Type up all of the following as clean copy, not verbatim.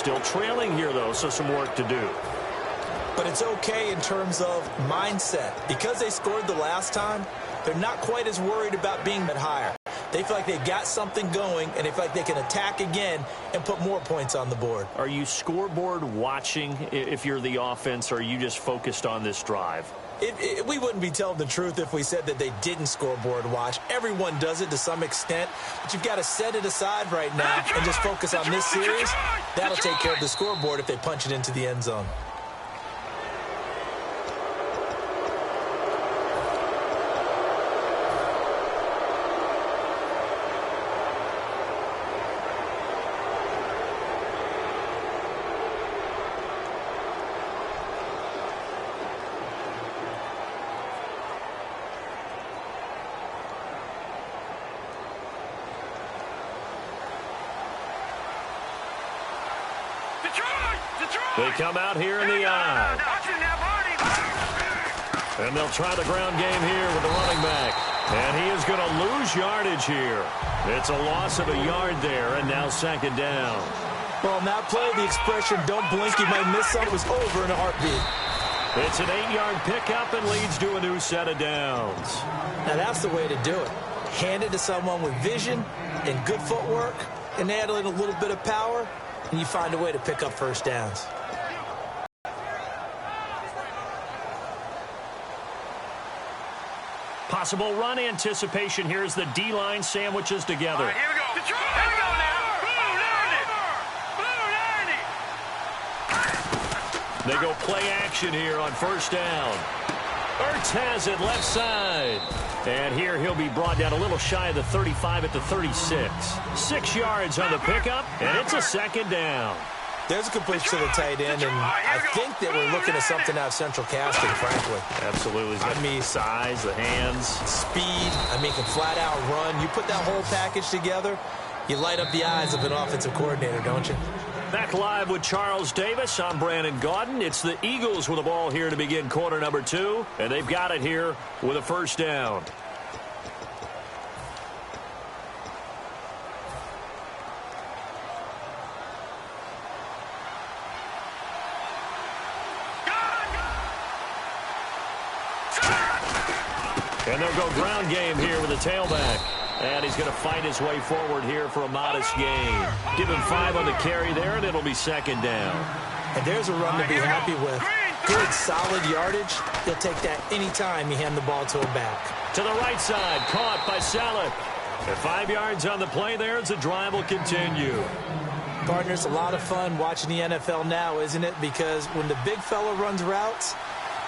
Still trailing here, though, so some work to do. But it's okay in terms of mindset. Because they scored the last time, they're not quite as worried about being that higher. They feel like they've got something going, and they feel like they can attack again and put more points on the board. Are you scoreboard watching if you're the offense, or are you just focused on this drive? We wouldn't be telling the truth if we said that they didn't scoreboard watch. Everyone does it to some extent, but you've got to set it aside right now and just focus on this series. That'll take care of the scoreboard if they punch it into the end zone. They come out here in the eye. And they'll try the ground game here with the running back. And he is going to lose yardage here. It's a loss of a yard there, and now second down. Well, on that play, the expression, don't blink, you might miss something, was over in a heartbeat. It's an 8-yard pickup and leads to a new set of downs. Now, that's the way to do it. Hand it to someone with vision and good footwork, and add in a little bit of power, and you find a way to pick up first downs. Possible run anticipation here as the D-line sandwiches together. All right, here we go. Here we go now. They go play action here on first down. Ertz has it left side. And here he'll be brought down a little shy of the 35 at the 36. 6 yards on the pickup, and it's a second down. There's a completion to the tight end, and I think that we're looking at something out of central casting, frankly. Absolutely. I mean, size, the hands. Speed. I mean, can flat out run. You put that whole package together, you light up the eyes of an offensive coordinator, don't you? Back live with Charles Davis. I'm Brandon Gaudin. It's the Eagles with the ball here to begin quarter number 2, and they've got it here with a first down. And they'll go ground game here with a tailback. And he's going to fight his way forward here for a modest gain. Give him 5 on the carry there, and it'll be second down. And there's a run to be happy with. Good, solid yardage. He'll take that anytime you hand the ball to him back. To the right side, caught by Salek. And 5 yards on the play there as the drive will continue. Partner, it's a lot of fun watching the NFL now, isn't it? Because when the big fella runs routes,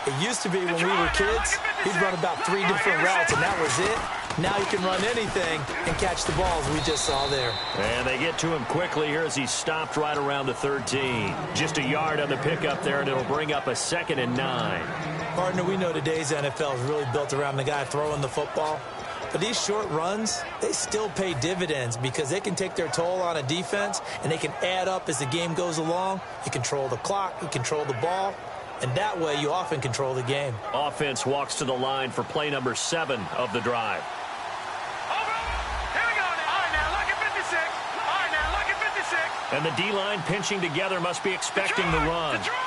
it used to be when we were kids, he'd run about 3 different routes, and that was it. Now you can run anything and catch the balls we just saw there. And they get to him quickly here as he stopped right around the 13. Just a yard on the pickup there, and it'll bring up a 2nd and 9. Partner, we know today's NFL is really built around the guy throwing the football. But these short runs, they still pay dividends because they can take their toll on a defense, and they can add up as the game goes along. You control the clock, you control the ball. And that way, you often control the game. Offense walks to the line for play number 7 of the drive. Here we go now. All right, now, look at 56. All right, now, look at 56. And the D-line pinching together must be expecting the run. Detroit.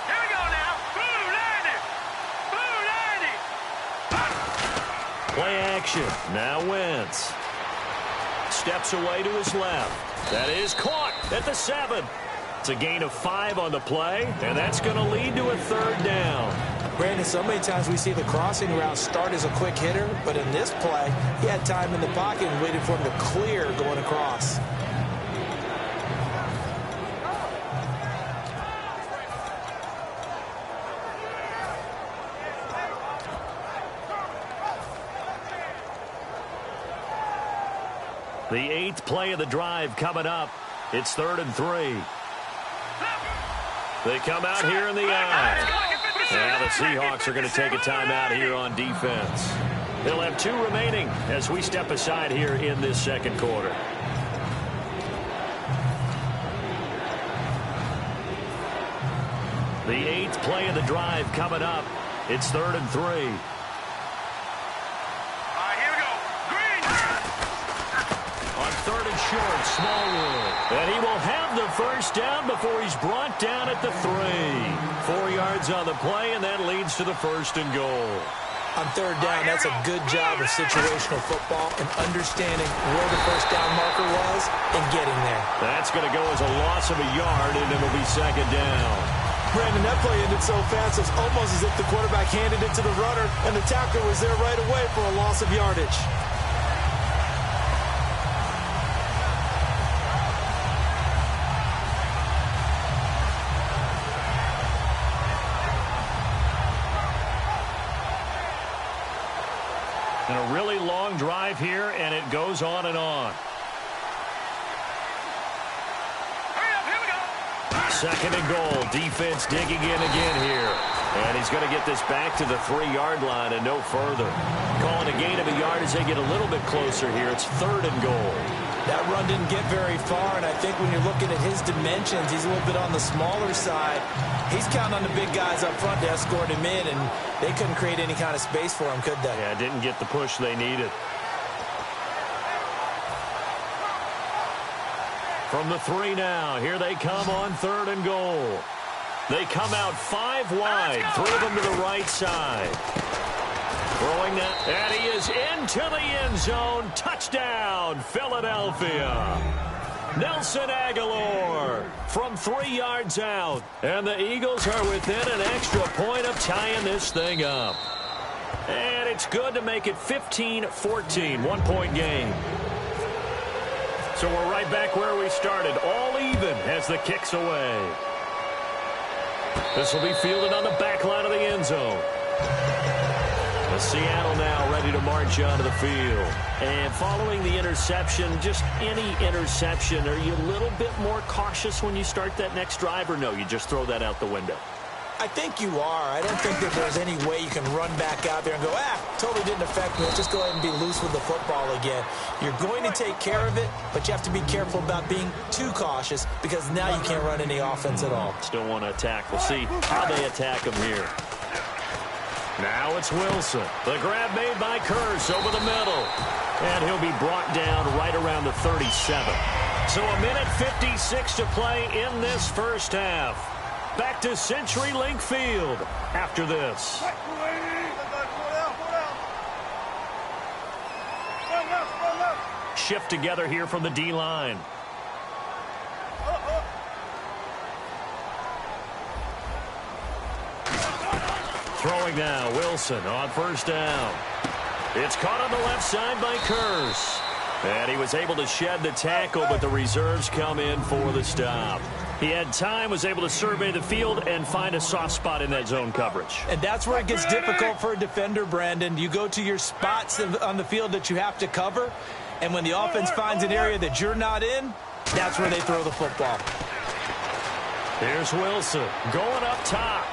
Here we go now. Boo, Landy. Boo, Landy. Play action. Now Wentz. Steps away to his left. That is caught at the 7. It's a gain of 5 on the play, and that's going to lead to a 3rd down. Brandon, so many times we see the crossing route start as a quick hitter, but in this play, he had time in the pocket and waited for him to clear going across. The 8th play of the drive coming up. It's 3rd and 3. They come out here in the eye. Now the Seahawks are going to take a timeout here on defense. They'll have 2 remaining as we step aside here in this second quarter. The 8th play of the drive coming up. It's 3rd and 3. All right, here we go. Green. On 3rd and short, Smallwood. And he will have the first down before he's brought down at the 3. 4 yards on the play, and that leads to the 1st and goal. On 3rd down, that's a good job of situational football and understanding where the first down marker was and getting there. That's going to go as a loss of a yard, and it'll be 2nd down. Brandon, that play ended so fast, it's almost as if the quarterback handed it to the runner, and the tackler was there right away for a loss of yardage. And a really long drive here, and it goes on and on. Hurry up, here we go. 2nd and goal. Defense digging in again here. And he's going to get this back to the 3-yard line and no further. Calling a gain of a yard as they get a little bit closer here. It's 3rd and goal. That run didn't get very far, and I think when you're looking at his dimensions, he's a little bit on the smaller side. He's counting on the big guys up front to escort him in, and they couldn't create any kind of space for him, could they? Yeah, didn't get the push they needed. From the 3 now, here they come on 3rd and goal. They come out 5 wide, 3 of them to the right side. Throwing that, and he is into the end zone. Touchdown, Philadelphia. Nelson Aguilar from 3 yards out. And the Eagles are within an extra point of tying this thing up. And it's good to make it 15-14, 1-point game. So we're right back where we started, all even as the kick's away. This will be fielded on the back line of the end zone. Seattle now ready to march onto the field. And following the interception, just any interception, are you a little bit more cautious when you start that next drive, or no, you just throw that out the window? I think you are. I don't think that there's any way you can run back out there and go, totally didn't affect me. Let's just go ahead and be loose with the football again. You're going to take care of it, but you have to be careful about being too cautious because now you can't run any offense at all. Still want to attack. We'll see how they attack him here. Now it's Wilson. The grab made by Curse over the middle. And he'll be brought down right around the 37. So a minute 56 to play in this first half. Back to CenturyLink Field after this. Shift together here from the D-line. Throwing now, Wilson on first down. It's caught on the left side by Curse. And he was able to shed the tackle, but the reserves come in for the stop. He had time, was able to survey the field and find a soft spot in that zone coverage. And that's where it gets difficult for a defender, Brandon. You go to your spots on the field that you have to cover, and when the offense finds an area that you're not in, that's where they throw the football. Here's Wilson going up top.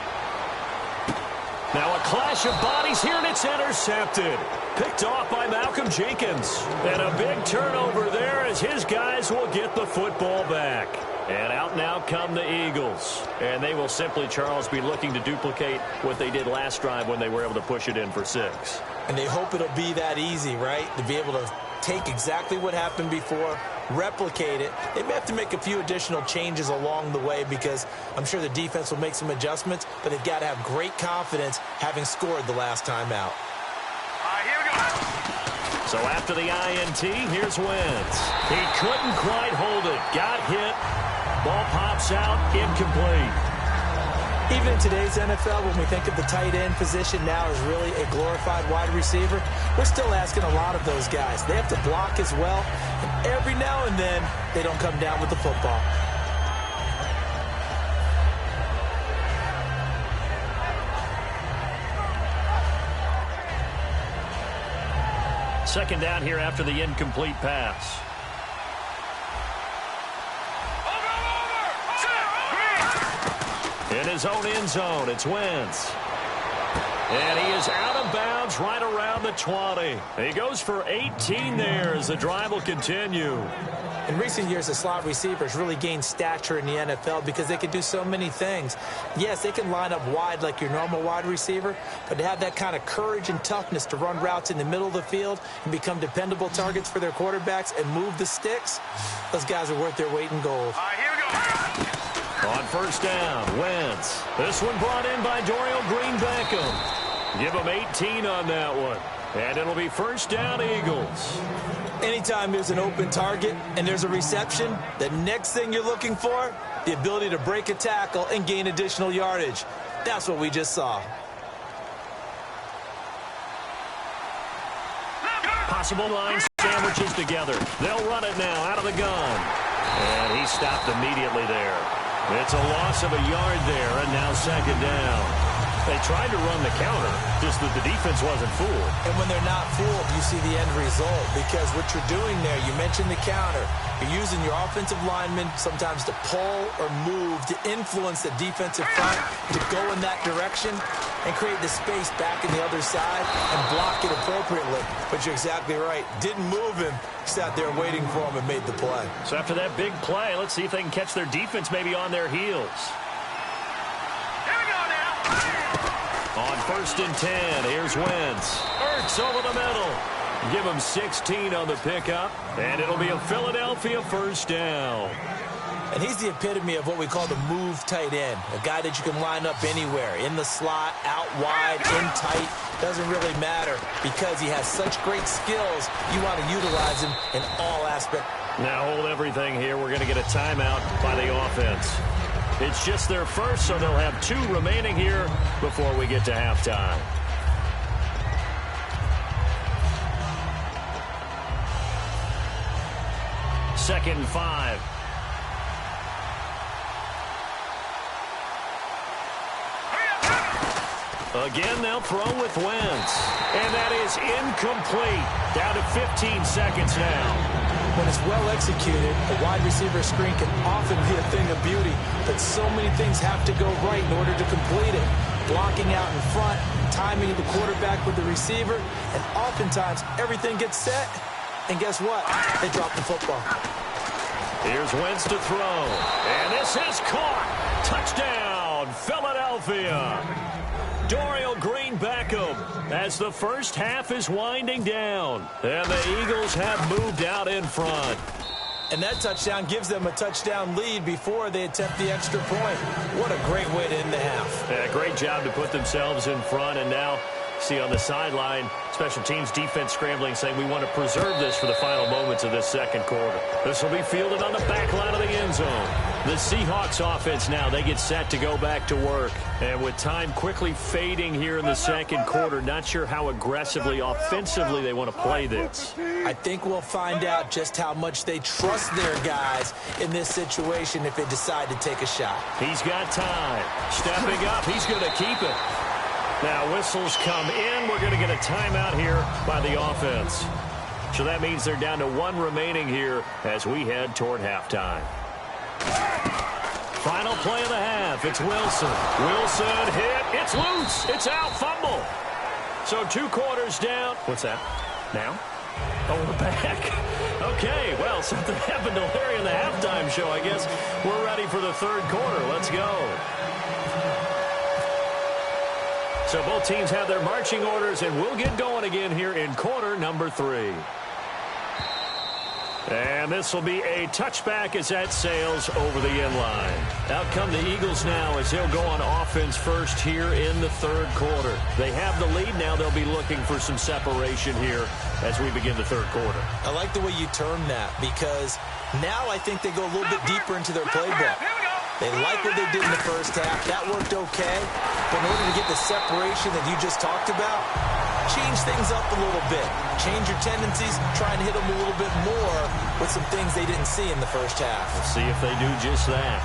Now a clash of bodies here, and it's intercepted. Picked off by Malcolm Jenkins. And a big turnover there as his guys will get the football back. And out now come the Eagles. And they will simply, Charles, be looking to duplicate what they did last drive when they were able to push it in for 6. And they hope it'll be that easy, right? To be able to take exactly what happened before, replicate it. They may have to make a few additional changes along the way because I'm sure the defense will make some adjustments, but they've got to have great confidence having scored the last time out. Here we go. So after the INT, here's Wentz. He couldn't quite hold it. Got hit. Ball pops out, incomplete. Even in today's NFL, when we think of the tight end position now as really a glorified wide receiver, we're still asking a lot of those guys. They have to block as well, and every now and then, they don't come down with the football. Second down here after the incomplete pass. In his own end zone, it's Wentz. And he is out of bounds right around the 20. He goes for 18 there as the drive will continue. In recent years, the slot receivers really gained stature in the NFL because they can do so many things. Yes, they can line up wide like your normal wide receiver, but to have that kind of courage and toughness to run routes in the middle of the field and become dependable targets for their quarterbacks and move the sticks, those guys are worth their weight in gold. All right, here we go. On first down, Wentz. This one brought in by Dorial Green-Beckham. Give him 18 on that one. And it'll be first down, Eagles. Anytime there's an open target and there's a reception, the next thing you're looking for, the ability to break a tackle and gain additional yardage. That's what we just saw. Possible line sandwiches together. They'll run it now out of the gun. And he stopped immediately there. It's a loss of a yard there, and now second down. They tried to run the counter, just that the defense wasn't fooled. And when they're not fooled, you see the end result. Because what you're doing there, you mentioned the counter. You're using your offensive linemen sometimes to pull or move to influence the defensive front to go in that direction and create the space back in the other side and block it appropriately. But you're exactly right. Didn't move him. Sat there waiting for him and made the play. So after that big play, let's see if they can catch their defense maybe on their heels. On first and 10, here's Wentz. Ertz over the middle. Give him 16 on the pickup, and it'll be a Philadelphia first down. And he's the epitome of what we call the move tight end, a guy that you can line up anywhere, in the slot, out wide, in tight. Doesn't really matter because he has such great skills. You want to utilize him in all aspects. Now hold everything here. We're going to get a timeout by the offense. It's just their first, so they'll have 2 remaining here before we get to halftime. Second and 5. Again, they'll throw with Wentz. And that is incomplete. Down to 15 seconds now. When it's well executed, a wide receiver screen can often be a thing of beauty, but so many things have to go right in order to complete it. Blocking out in front, timing the quarterback with the receiver, and oftentimes everything gets set, and guess what? They drop the football. Here's Wentz to throw, and this is caught. Touchdown, Philadelphia. Dorial Green-Beckham as the first half is winding down. And the Eagles have moved out in front. And that touchdown gives them a touchdown lead before they attempt the extra point. What a great way to end the half. Yeah, great job to put themselves in front. And now, see on the sideline, special teams defense scrambling, saying we want to preserve this for the final moments of this second quarter. This will be fielded on the back line of the end zone. The Seahawks offense now, they get set to go back to work. And with time quickly fading here in the second quarter, not sure how aggressively, offensively they want to play this. I think we'll find out just how much they trust their guys in this situation if they decide to take a shot. He's got time. Stepping up, he's going to keep it. Now whistles come in. We're going to get a timeout here by the offense. So that means they're down to 1 remaining here as we head toward halftime. Final play of the half. It's Wilson. Wilson hit. It's loose. It's out. Fumble. So 2 quarters down. What's that? Now? Oh, we're back. Okay, well, something happened to Larry in the halftime show, I guess. We're ready for the third quarter. Let's go. So both teams have their marching orders, and we'll get going again here in quarter number 3. And this will be a touchback as that sails over the end line. Out come the Eagles now as they'll go on offense first here in the third quarter. They have the lead now. They'll be looking for some separation here as we begin the third quarter. I like the way you term that because now I think they go a little bit deeper into their playbook. They like what they did in the first half. That worked okay. But in order to get the separation that you just talked about, change things up a little bit. Change your tendencies, try and hit them a little bit more with some things they didn't see in the first half. Let's see if they do just that.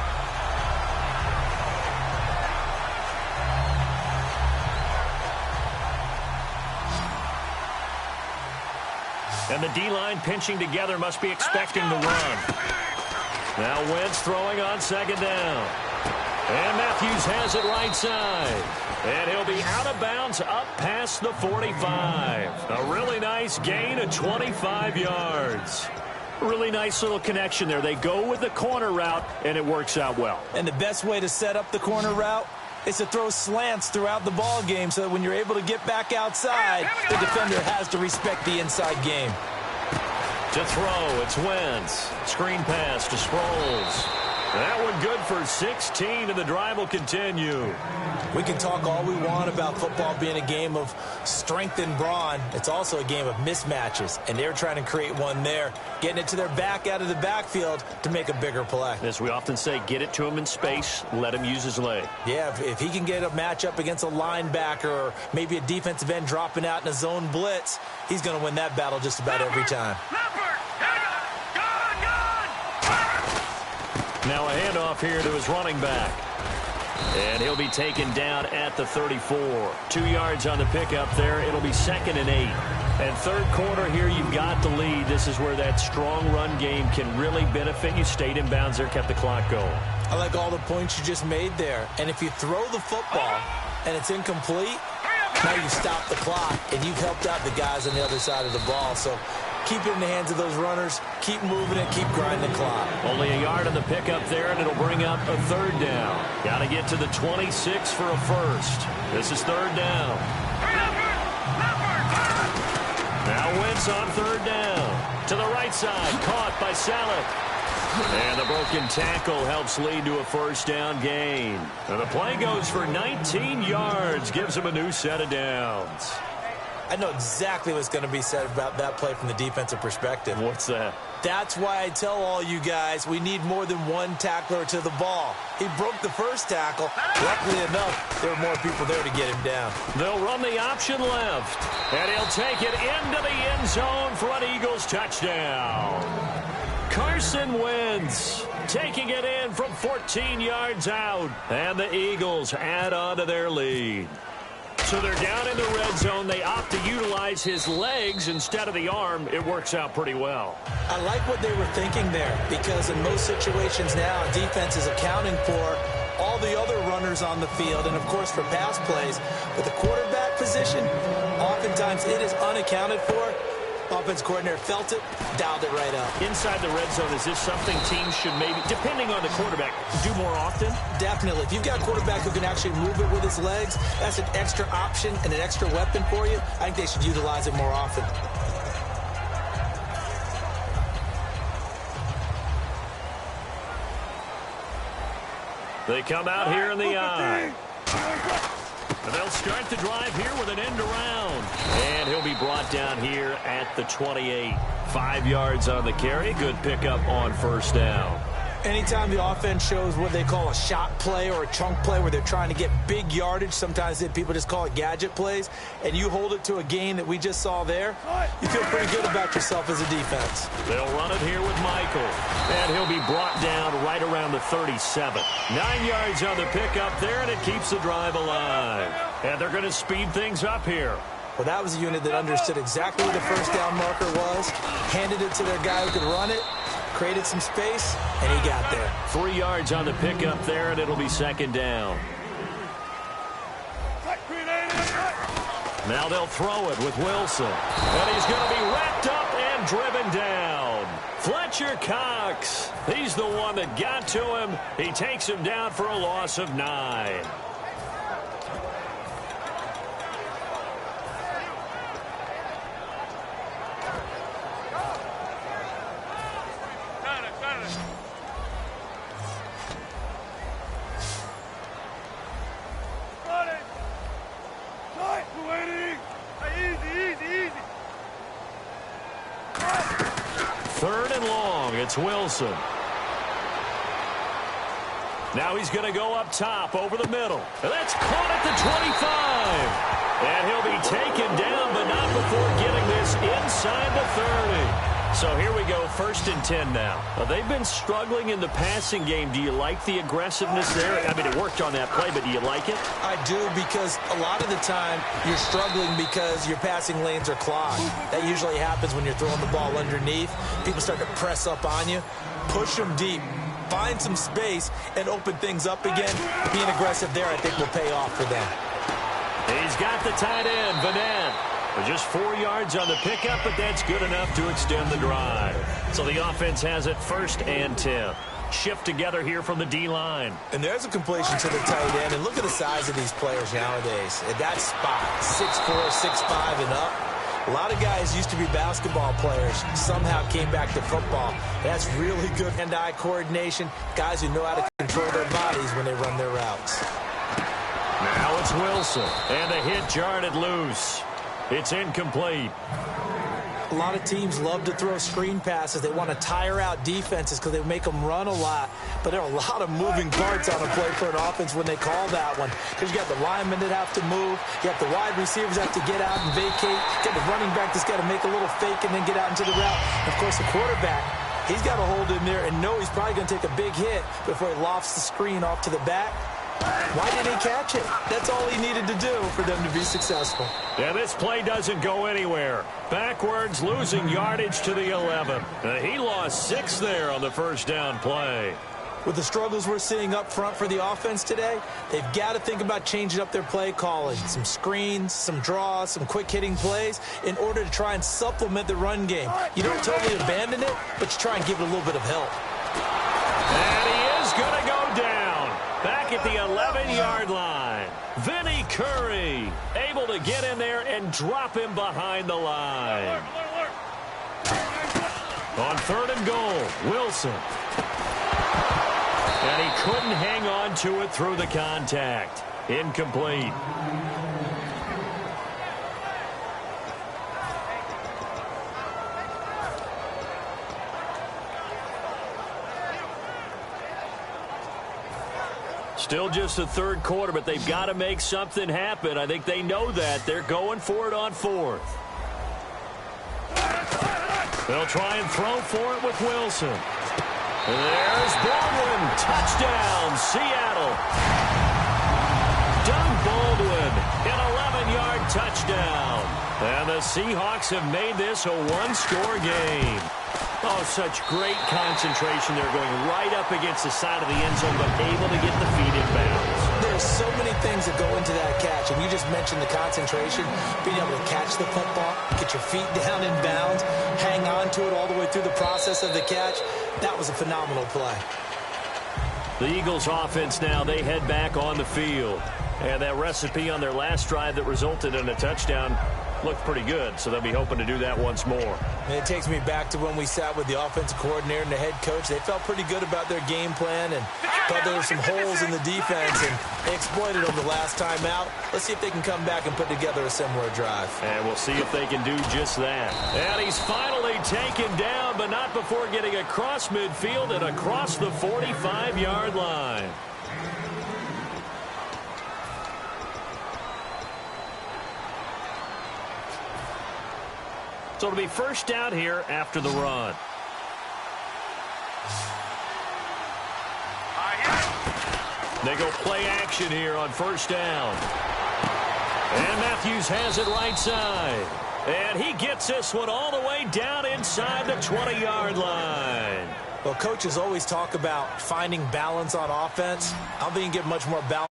And the D-line pinching together must be expecting the run. Now Wentz throwing on second down. And Matthews has it right side. And he'll be out of bounds up past the 45. A really nice gain of 25 yards. Really nice little connection there. They go with the corner route, and it works out well. And the best way to set up the corner route is to throw slants throughout the ball game so that when you're able to get back outside, the defender has to respect the inside game. To throw, it's Wentz. Screen pass to Sproles. That one good for 16, and the drive will continue. We can talk all we want about football being a game of strength and brawn. It's also a game of mismatches, and they're trying to create one there, getting it to their back out of the backfield to make a bigger play. As we often say, get it to him in space, let him use his leg. Yeah, if he can get a matchup against a linebacker or maybe a defensive end dropping out in a zone blitz, he's going to win that battle just about every time. Now a handoff here to his running back. And he'll be taken down at the 34. 2 yards on the pickup there. It'll be 2nd and 8. And third quarter here, you've got the lead. This is where that strong run game can really benefit you. Stayed in bounds there, kept the clock going. I like all the points you just made there. And if you throw the football and it's incomplete, now you stop the clock and you've helped out the guys on the other side of the ball. So keep it in the hands of those runners. Keep moving it. Keep grinding the clock. Only a yard on the pickup there, and it'll bring up a 3rd down. Got to get to the 26 for a first. This is 3rd down. Now Wentz on 3rd down. To the right side. Caught by Salek. And the broken tackle helps lead to a 1st down gain. And the play goes for 19 yards. Gives him a new set of downs. I know exactly what's going to be said about that play from the defensive perspective. What's that? That's why I tell all you guys we need more than one tackler to the ball. He broke the first tackle. Luckily enough, there were more people there to get him down. They'll run the option left. And he'll take it into the end zone for an Eagles touchdown. Carson Wentz taking it in from 14 yards out. And the Eagles add on to their lead. So they're down in the red zone. They opt to utilize his legs instead of the arm. It works out pretty well. I like what they were thinking there because in most situations now, defense is accounting for all the other runners on the field and, of course, for pass plays. But the quarterback position, oftentimes it is unaccounted for. Offense coordinator felt it, dialed it right up. Inside the red zone, is this something teams should maybe, depending on the quarterback, do more often? Definitely. If you've got a quarterback who can actually move it with his legs, that's an extra option and an extra weapon for you. I think they should utilize it more often. They come out here in the eye. And they'll start the drive here with an end around. And he'll be brought down here at the 28. 5 yards on the carry. Good pickup on 1st down. Anytime the offense shows what they call a shot play or a chunk play where they're trying to get big yardage, sometimes people just call it gadget plays, and you hold it to a gain that we just saw there, you feel pretty good about yourself as a defense. They'll run it here with Michael. And he'll be brought down right around the 37. 9 yards on the pickup there, and it keeps the drive alive. And they're going to speed things up here. Well, that was a unit that understood exactly where the 1st down marker was, handed it to their guy who could run it, created some space, and he got there. 3 yards on the pickup there, and it'll be 2nd down. Now they'll throw it with Wilson. And he's going to be wrapped up and driven down. Fletcher Cox. He's the one that got to him. He takes him down for a loss of 9. It's Wilson. Now he's going to go up top over the middle. And that's caught at the 25. And he'll be taken down, but not before getting this inside the 30. So here we go, 1st and 10 now. They've been struggling in the passing game. Do you like the aggressiveness there? I mean, it worked on that play, but do you like it? I do, because a lot of the time you're struggling because your passing lanes are clogged. That usually happens when you're throwing the ball underneath. People start to press up on you. Push them deep. find some space and open things up again. Being aggressive there, I think, will pay off for them. He's got the tight end, Vanette. Just 4 yards on the pickup, but that's good enough to extend the drive. So the offense has it 1st and 10. Shift together here from the D-line. And there's a completion to the tight end. And look at the size of these players nowadays. At that spot, 6'4", 6'5", and up. A lot of guys used to be basketball players, somehow came back to football. That's really good hand-eye coordination. Guys who know how to control their bodies when they run their routes. Now it's Wilson. And the hit jarred loose. It's incomplete. A lot of teams love to throw screen passes. They want to tire out defenses because they make them run a lot. But there are a lot of moving parts on a play for an offense when they call that one. Because you got the linemen that have to move. You have the wide receivers that have to get out and vacate. You got the running back that's got to make a little fake and then get out into the route. And of course, the quarterback, he's got to hold in there and know he's probably going to take a big hit before he lofts the screen off to the back. Why didn't he catch it? That's all he needed to do for them to be successful. Yeah, this play doesn't go anywhere. Backwards, losing yardage to the 11. He lost 6 there on the first down play. With the struggles we're seeing up front for the offense today, they've got to think about changing up their play calling. Some screens, some draws, some quick-hitting plays in order to try and supplement the run game. You don't totally abandon it, but you try and give it a little bit of help. And he is going to go down. Back at the 11-yard line. Vinny Curry able to get in there and drop him behind the line. On 3rd and goal, Wilson. And he couldn't hang on to it through the contact. Incomplete. Still just the 3rd quarter, but they've got to make something happen. I think they know that. They're going for it on 4th. They'll try and throw for it with Wilson. There's Baldwin. Touchdown, Seattle. Doug Baldwin, an 11-yard touchdown. And the Seahawks have made this a 1-score game. Oh, such great concentration. They're going right up against the side of the end zone, but able to get the feet in bounds. There's so many things that go into that catch, and you just mentioned the concentration, being able to catch the football, get your feet down in bounds, hang on to it all the way through the process of the catch. That was a phenomenal play. The Eagles offense now, they head back on the field. And that recipe on their last drive that resulted in a touchdown looked pretty good, so they'll be hoping to do that once more. And it takes me back to when we sat with the offensive coordinator and the head coach. They felt pretty good about their game plan and thought there were some holes in the defense, and they exploited them the last time out. Let's see if they can come back and put together a similar drive. And we'll see if they can do just that. And he's finally taken down, but not before getting across midfield and across the 45-yard line. So it'll be first down here after the run. They go play action here on first down. And Matthews has it right side. And he gets this one all the way down inside the 20-yard line. Well, coaches always talk about finding balance on offense. I don't think you get much more balance